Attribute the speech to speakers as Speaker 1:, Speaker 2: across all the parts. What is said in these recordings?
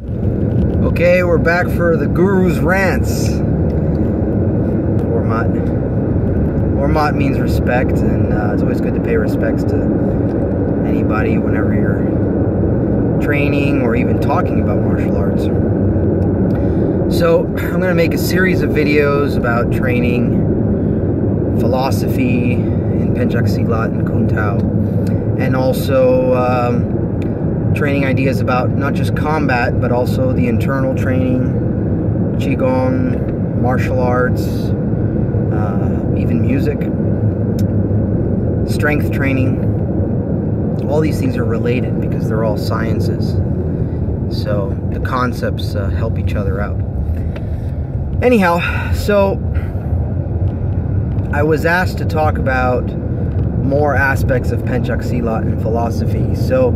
Speaker 1: Okay, we're back for the Guru's Rants. Ormat. Ormat means respect, and it's always good to pay respects to anybody whenever you're training or even talking about martial arts. So, I'm going to make a series of videos about training, philosophy in Pentjak Silat and Kung Tao, and also training ideas about not just combat, but also the internal training, Qigong, martial arts, even music, strength training. All these things are related because they're all sciences. So the concepts help each other out. Anyhow, so I was asked to talk about more aspects of Pentjak Silat and philosophy. So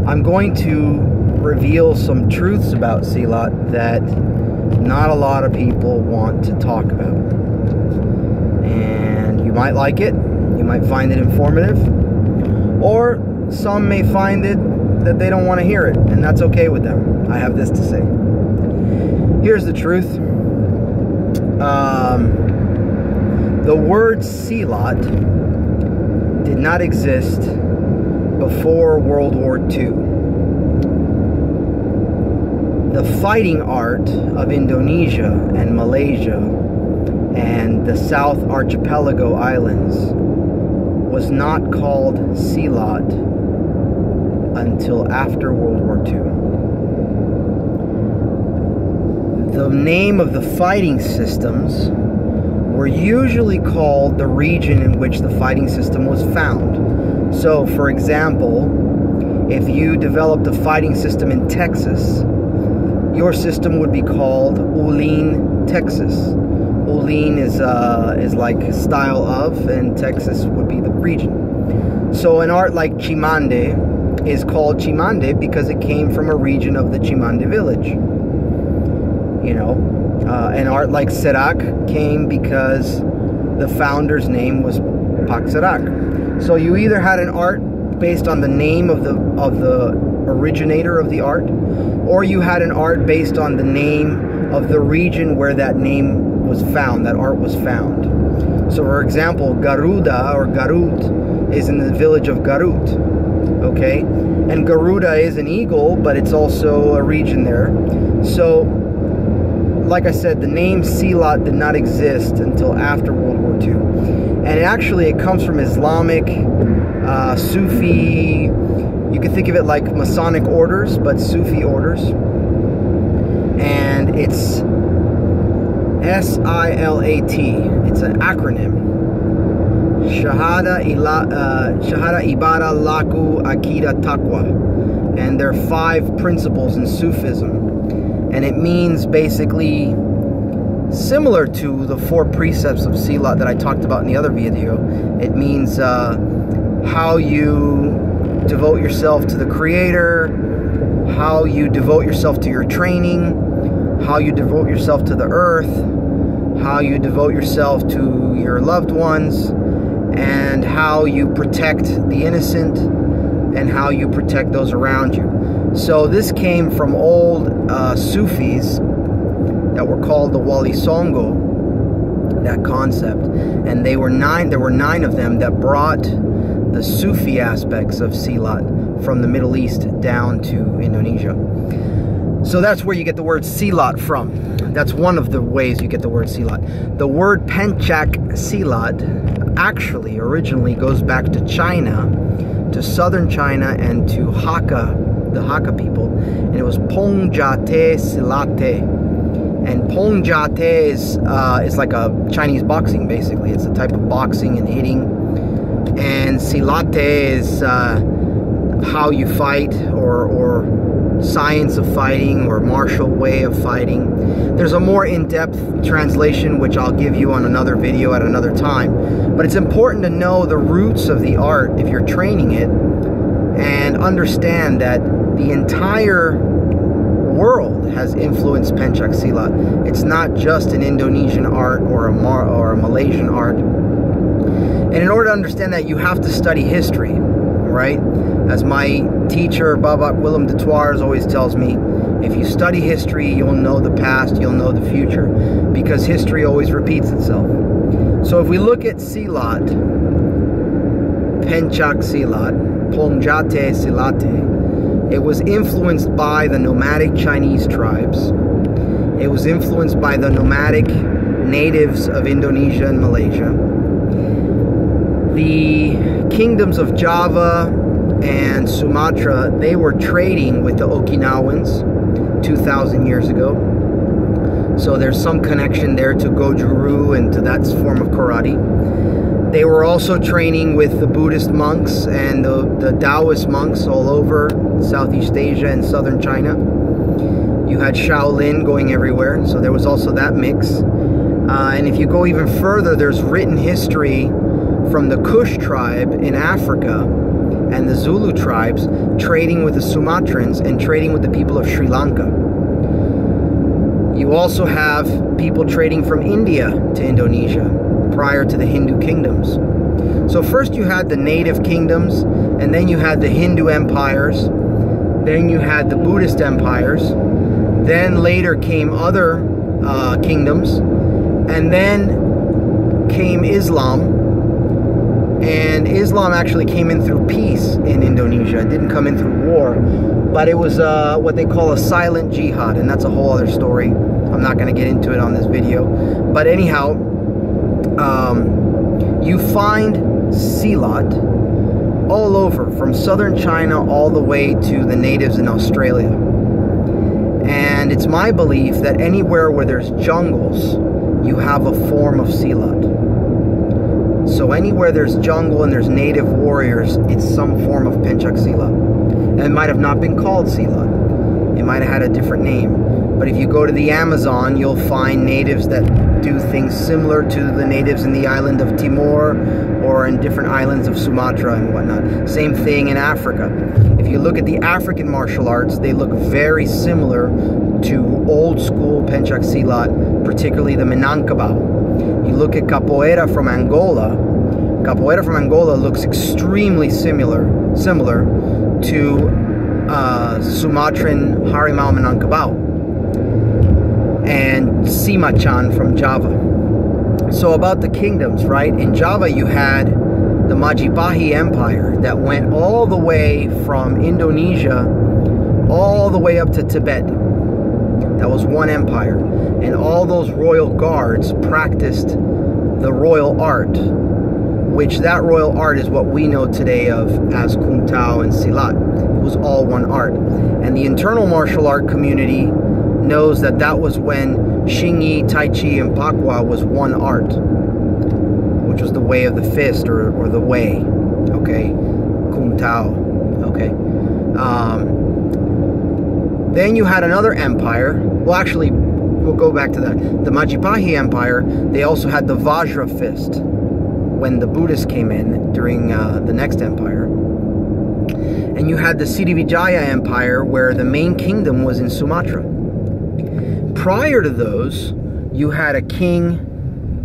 Speaker 1: I'm going to reveal some truths about Silat that not a lot of people want to talk about. And you might like it, you might find it informative, or some may find it that they don't want to hear it, and that's okay with them. I have this to say. Here's the truth. The word Silat did not exist before World War II. The fighting art of Indonesia and Malaysia and the South Archipelago Islands was not called Silat until after World War II. The name of the fighting systems were usually called the region in which the fighting system was found. So, for example, if you developed a fighting system in Texas, your system would be called Ulin, Texas. Ulin is like style of, and Texas would be the region. So an art like Chimande is called Chimande because it came from a region of the Chimande village. You know, an art like Serak came because the founder's name was Pak Serak. So you either had an art based on the name of the originator of the art, or you had an art based on the name of the region where that name was found, that art was found. So for example, Garuda or Garut is in the village of Garut, okay? And Garuda is an eagle, but it's also a region there. So, like I said, the name Silat did not exist until after World War II. And actually it comes from Islamic, Sufi, you can think of it like Masonic orders, but Sufi orders. And it's S-I-L-A-T. It's an acronym. Shahada Ibada Laku Akida Taqwa. And there are 5 principles in Sufism. And it means basically similar to the 4 precepts of Silat that I talked about in the other video. It means how you devote yourself to the Creator, how you devote yourself to your training, how you devote yourself to the earth, how you devote yourself to your loved ones, and how you protect the innocent, and how you protect those around you. So this came from old Sufis that were called the Wali Songo, that concept. And there were 9 of them that brought the Sufi aspects of Silat from the Middle East down to Indonesia. So that's where you get the word Silat from. That's one of the ways you get the word Silat. The word Pentjak Silat actually originally goes back to China, to southern China, and to Hakka, the Hakka people, and it was Pentjak Silat. And Pentjak is like a Chinese boxing, basically. It's a type of boxing and hitting. And Silat is how you fight, or science of fighting, or martial way of fighting. There's a more in-depth translation which I'll give you on another video at another time. But it's important to know the roots of the art if you're training it, and understand that the entire world has influenced Pentjak Silat. It's not just an Indonesian art or a Malaysian art. And in order to understand that, you have to study history, right? As my teacher, Babak Willem de Toires, always tells me, If you study history, you'll know the past, you'll know the future, because history always repeats itself. So if we look at Silat, Pentjak Silat, Pentjak Silat, it was influenced by the nomadic Chinese tribes. It was influenced by the nomadic natives of Indonesia and Malaysia. The kingdoms of Java and Sumatra, they were trading with the Okinawans 2,000 years ago. So there's some connection there to Gojuru and to that form of karate. They were also training with the Buddhist monks and the Taoist monks all over Southeast Asia and southern China. You had Shaolin going everywhere, so there was also that mix. And if you go even further, there's written history from the Kush tribe in Africa and the Zulu tribes trading with the Sumatrans and trading with the people of Sri Lanka. You also have people trading from India to Indonesia prior to the Hindu kingdoms. So first you had the native kingdoms, and then you had the Hindu empires, then you had the Buddhist empires, then later came other kingdoms, and then came Islam. And Islam actually came in through peace in Indonesia. It didn't come in through war, but it was what they call a silent jihad, and that's a whole other story. I'm not going to get into it on this video. But anyhow, you find Silat all over, from southern China all the way to the natives in Australia. And it's my belief that anywhere where there's jungles, you have a form of Silat. So anywhere there's jungle and there's native warriors, it's some form of Pentjak Silat. And it might have not been called Silat. It might have had a different name. But if you go to the Amazon, you'll find natives that do things similar to the natives in the island of Timor or in different islands of Sumatra and whatnot. Same thing in Africa. If you look at the African martial arts, they look very similar to old school Pentjak Silat, particularly the Minangkabau. You look at capoeira from Angola. Capoeira from Angola looks extremely similar to Sumatran Harimau Minangkabau and Simachan from Java. So about the kingdoms, right? In Java you had the Majapahit Empire that went all the way from Indonesia all the way up to Tibet. That was one empire. And all those royal guards practiced the royal art, which that royal art is what we know today of as Kung Tao and Silat. It was all one art. And the internal martial art community knows that that was when Xingyi, Tai Chi, and Pakwa was one art, which was the way of the fist, or the way, okay? Kung Tao, okay? Then you had another empire. Well, actually, we'll go back to that. The Majapahit Empire, they also had the Vajra fist when the Buddhists came in during the next empire. And you had the Srivijaya Empire, where the main kingdom was in Sumatra. Prior to those, you had a king,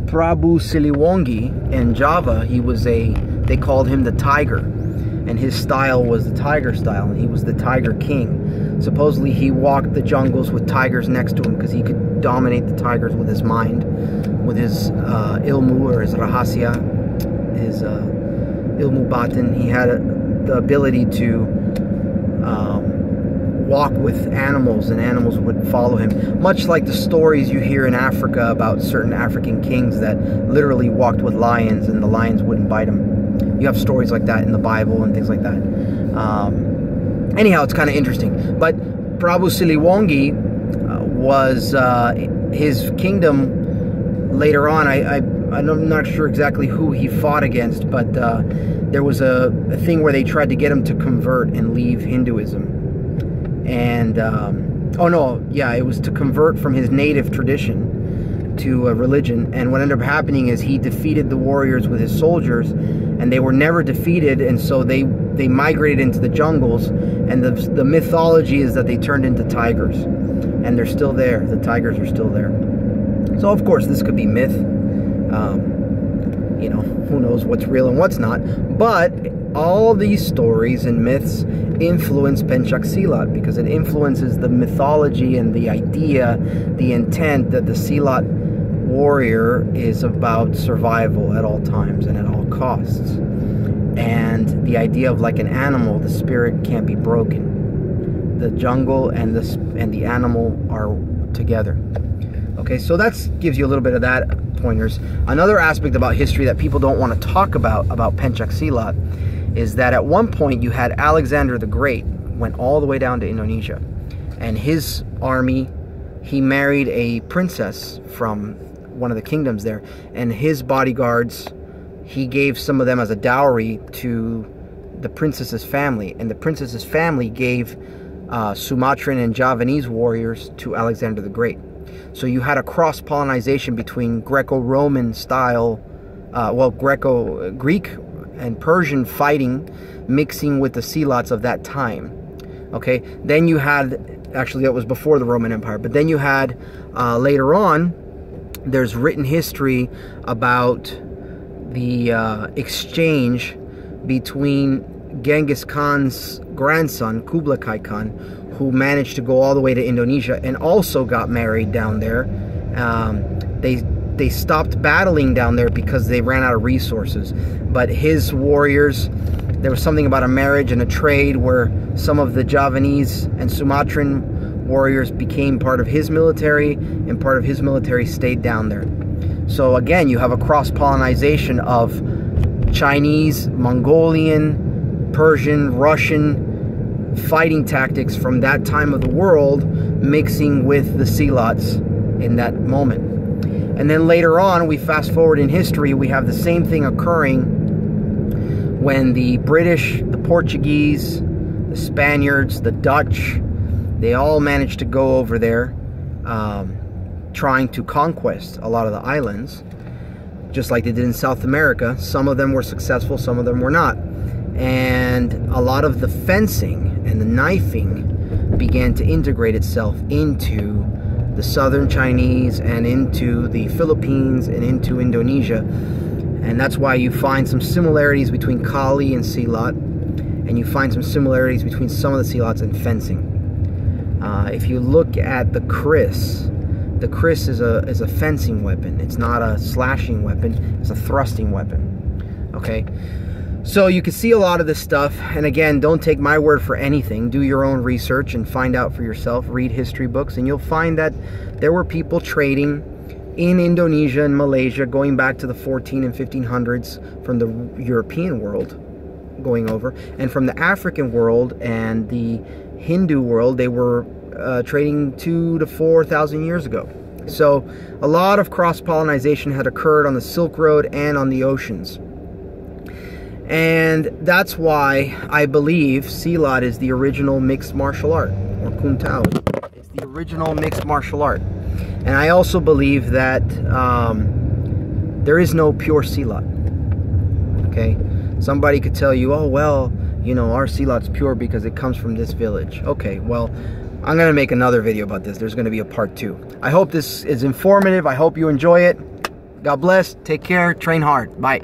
Speaker 1: Prabu Siliwangi, in Java. He was they called him the tiger, and his style was the tiger style, and he was the tiger king. Supposedly he walked the jungles with tigers next to him because he could dominate the tigers with his mind, with his ilmu, or his rahasya, his ilmu batin. He had the ability to walk with animals, and animals would follow him. Much like the stories you hear in Africa about certain African kings that literally walked with lions and the lions wouldn't bite them. You have stories like that in the Bible and things like that. Anyhow, it's kind of interesting. But Prabu Siliwangi was his kingdom later on. I'm not sure exactly who he fought against, but there was a thing where they tried to get him to convert and leave Hinduism. And oh no, yeah, it was to convert from his native tradition to a religion. And what ended up happening is he defeated the warriors with his soldiers, and they were never defeated, and so they migrated into the jungles. And the mythology is that they turned into tigers, and they're still there. The tigers are still there. So of course this could be myth. You know, who knows what's real and what's not. But all these stories and myths influence Pentjak Silat, because it influences the mythology and the idea, the intent that the Silat warrior is about survival at all times and at all costs. And the idea of like an animal, the spirit can't be broken. The jungle and the animal are together. Okay, so that gives you a little bit of that pointers. Another aspect about history that people don't want to talk about Pentjak Silat, is that at one point you had Alexander the Great went all the way down to Indonesia, and his army, he married a princess from one of the kingdoms there, and his bodyguards, he gave some of them as a dowry to the princess's family, and the princess's family gave Sumatran and Javanese warriors to Alexander the Great. So you had a cross-pollination between Greco-Roman style, Greek and Persian fighting, mixing with the Silats of that time. Okay, then you had, actually that was before the Roman Empire, but then you had later on, there's written history about the exchange between Genghis Khan's grandson, Kublai Khan, who managed to go all the way to Indonesia and also got married down there. They stopped battling down there because they ran out of resources. But his warriors, there was something about a marriage and a trade where some of the Javanese and Sumatran warriors became part of his military, and part of his military stayed down there. So again, you have a cross-pollination of Chinese, Mongolian, Persian, Russian fighting tactics from that time of the world mixing with the Silats in that moment. And then later on, we fast forward in history, we have the same thing occurring when the British, the Portuguese, the Spaniards, the Dutch, they all managed to go over there trying to conquest a lot of the islands, just like they did in South America. Some of them were successful, some of them were not. And a lot of the fencing and the knifing began to integrate itself into the southern Chinese and into the Philippines and into Indonesia. And that's why you find some similarities between Kali and Silat, and you find some similarities between some of the Silats and fencing. If you look at the kris is a fencing weapon. It's not a slashing weapon, it's a thrusting weapon. Okay? So you can see a lot of this stuff, and again, don't take my word for anything. Do your own research and find out for yourself. Read history books, and you'll find that there were people trading in Indonesia and Malaysia going back to the 14 and 1500s from the European world going over, and from the African world and the Hindu world, they were trading 2,000 to 4,000 years ago. So a lot of cross-pollination had occurred on the Silk Road and on the oceans. And that's why I believe Silat is the original mixed martial art, or Kung Tao. It's the original mixed martial art. And I also believe that there is no pure Silat. Okay? Somebody could tell you, oh, well, you know, our Silat's pure because it comes from this village. Okay, well, I'm going to make another video about this. There's going to be a part 2. I hope this is informative. I hope you enjoy it. God bless. Take care. Train hard. Bye.